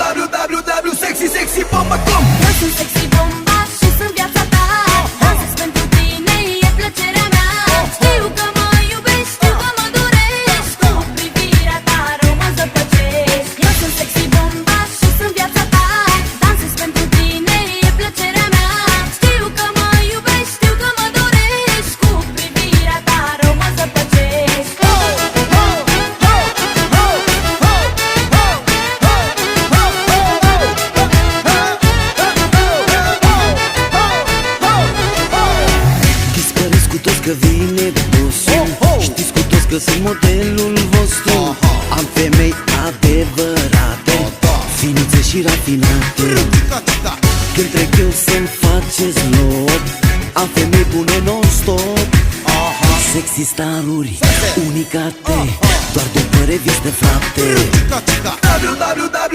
www.sexysexybomba.com. Eu sunt sexy bomba și sunt viața ta. Dansez pentru tine, e plăcerea mea. Știu că mă iubești, știu că mă dorești. Cu privirea ta rău mă zăpăcești. Eu sunt sexy bomba și sunt viața ta. Dansez pentru tine, e plăcerea mea. Știu că mă iubești, știu că mă dorești. Cu privirea ta rău mă zăpăcești. Dispăreți cu toți că vine busul. Știți cu toți că sunt modelul vostru. Am femei adevărate, finuțe și rafinate. Când trec eu să-mi faceți loc, am femei bune non-stop. Sexy staruri, unicate, doar după revistă, frate. www